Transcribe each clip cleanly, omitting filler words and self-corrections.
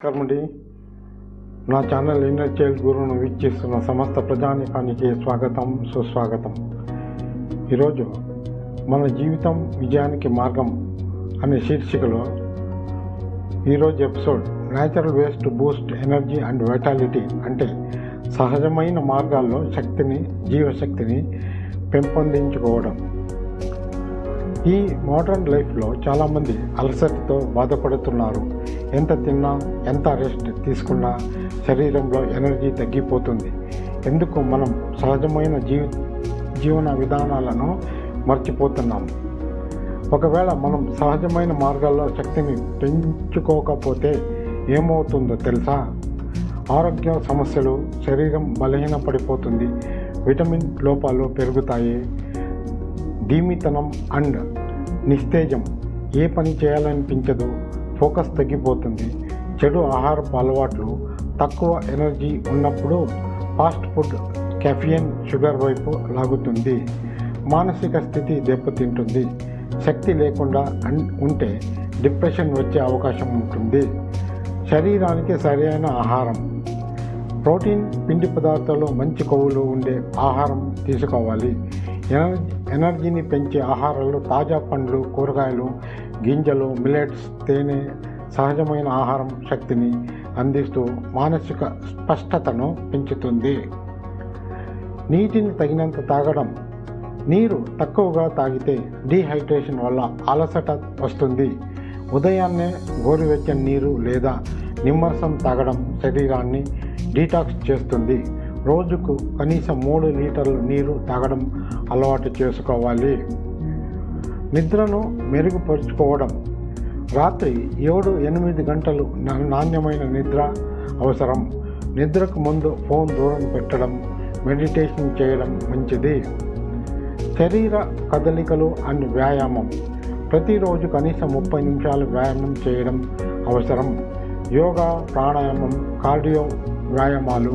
నమస్కారమండి. నా channel inner child గురువును వీక్షిస్తున్న సమస్త ప్రజానీకానికి స్వాగతం, సుస్వాగతం. ఈరోజు మన జీవితం విజయానికి మార్గం అనే శీర్షికలో ఈరోజు episode natural ways to Boost energy and vitality, అంటే సహజమైన మార్గాల్లో శక్తిని, జీవశక్తిని పెంపొందించుకోవడం. ఈ మోడర్న్ లైఫ్లో చాలామంది అలసటతో బాధపడుతున్నారు. ఎంత తిన్నా, ఎంత రెస్ట్ తీసుకున్నా శరీరంలో ఎనర్జీ తగ్గిపోతుంది. ఎందుకు మనం సహజమైన జీవన విధానాలను మర్చిపోతున్నాం? ఒకవేళ మనం సహజమైన మార్గాల్లో శక్తిని పెంచుకోకపోతే ఏమవుతుందో తెలుసా? ఆరోగ్య సమస్యలు, శరీరం బలహీనపడిపోతుంది, విటమిన్ లోపాలు పెరుగుతాయి, ధీమితనం అండ్ నిస్తేజం, ఏ పని చేయాలనిపించదు, ఫోకస్ తగ్గిపోతుంది. చెడు ఆహారపు అలవాట్లు, తక్కువ ఎనర్జీ ఉన్నప్పుడు ఫాస్ట్ ఫుడ్, కెఫిన్, షుగర్ వైపు లాగుతుంది. మానసిక స్థితి దెబ్బతింటుంది. శక్తి లేకుండా ఉంటే డిప్రెషన్ వచ్చే అవకాశం ఉంటుంది. శరీరానికి సరైన ఆహారం, ప్రోటీన్, పిండి పదార్థాలు, మంచి కొవ్వులు ఉండే ఆహారం తీసుకోవాలి. ఎనర్జీని పెంచే ఆహారాలు తాజా పండ్లు, కూరగాయలు, గింజలు, మిల్లెట్స్, తేనె, సహజమైన ఆహారం శక్తిని అందిస్తూ మానసిక స్పష్టతను పెంచుతుంది. నీటిని తగినంత తాగడం. నీరు తక్కువగా తాగితే డీహైడ్రేషన్ వల్ల అలసట వస్తుంది. ఉదయాన్నే గోరువెచ్చని నీరు లేదా నిమ్మరసం తాగడం శరీరాన్ని డీటాక్స్ చేస్తుంది. రోజుకు కనీసం 3 లీటర్ల నీరు తాగడం అలవాటు చేసుకోవాలి. నిద్రను మెరుగుపరుచుకోవడం. రాత్రి 7-8 గంటలు నాణ్యమైన నిద్ర అవసరం. నిద్రకు ముందు ఫోన్ దూరం పెట్టడం, మెడిటేషన్ చేయడం మంచిది. శరీర కదలికలు అండ్ వ్యాయామం. ప్రతిరోజు కనీసం 30 నిమిషాలు వ్యాయామం చేయడం అవసరం. యోగా, ప్రాణాయామం, కార్డియో వ్యాయామాలు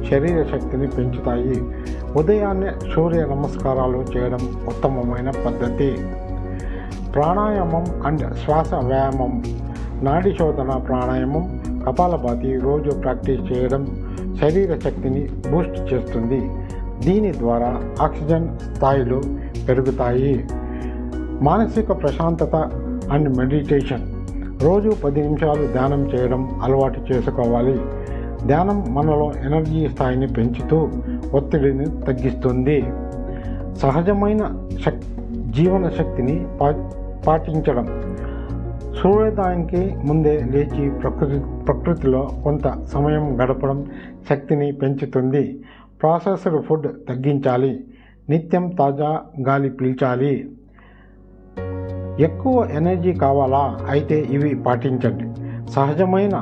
శరీర శక్తిని పెంచుతాయి. ఉదయాన్నే సూర్య నమస్కారాలు చేయడం ఉత్తమమైన పద్ధతి. ప్రాణాయామం అండ్ శ్వాస వ్యాయామం. నాడి శోధన ప్రాణాయామం, కపాలభాతి రోజు ప్రాక్టీస్ చేయడం శరీర శక్తిని బూస్ట్ చేస్తుంది. దీని ద్వారా ఆక్సిజన్ స్థాయిలు పెరుగుతాయి. మానసిక ప్రశాంతత అండ్ మెడిటేషన్. రోజు 10 నిమిషాలు ధ్యానం చేయడం అలవాటు చేసుకోవాలి. ధ్యానం మనలో ఎనర్జీ స్థాయిని పెంచుతూ ఒత్తిడిని తగ్గిస్తుంది. సహజమైన జీవన శక్తిని పాటించడం. సూర్యోదయానికి ముందే లేచి ప్రకృతిలో కొంత సమయం గడపడం శక్తిని పెంచుతుంది. ప్రాసెస్డ్ ఫుడ్ తగ్గించాలి. నిత్యం తాజా గాలి పీల్చాలి. ఎక్కువ ఎనర్జీ కావాలా? అయితే ఇవి పాటించండి. సహజమైన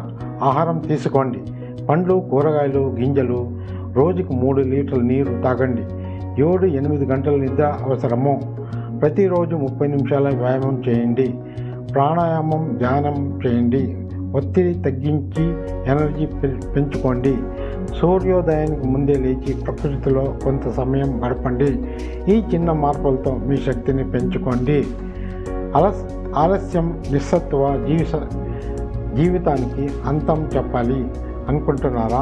ఆహారం తీసుకోండి. పండ్లు, కూరగాయలు, గింజలు. రోజుకు 3 లీటర్ల నీరు తాగండి. 7-8 గంటల నిద్ర అవసరము. ప్రతిరోజు 30 నిమిషాల వ్యాయామం చేయండి. ప్రాణాయామం, ధ్యానం చేయండి. ఒత్తిడి తగ్గించి ఎనర్జీ పెంచుకోండి. సూర్యోదయానికి ముందే లేచి ప్రకృతిలో కొంత సమయం గడపండి. ఈ చిన్న మార్పులతో మీ శక్తిని పెంచుకోండి. ఆలస్యం, నిస్సత్వ జీవితానికి అంతం చెప్పాలి అనుకుంటున్నారా?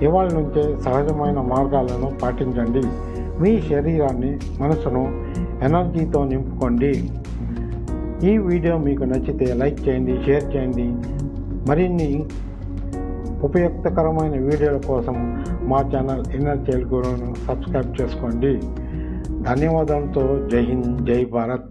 ఇవాళ నుంచే సహజమైన మార్గాలను పాటించండి. మీ శరీరాన్ని, మనసును ఎనర్జీతో నింపుకోండి. ఈ వీడియో మీకు నచ్చితే లైక్ చేయండి, షేర్ చేయండి. మరిన్ని ఉపయుక్తకరమైన వీడియోల కోసం మా ఛానల్ ఇన్నర్ చైల్డ్ గురువును సబ్స్క్రైబ్ చేసుకోండి. ధన్యవాదాలతో జై హింద్, జై భారత్.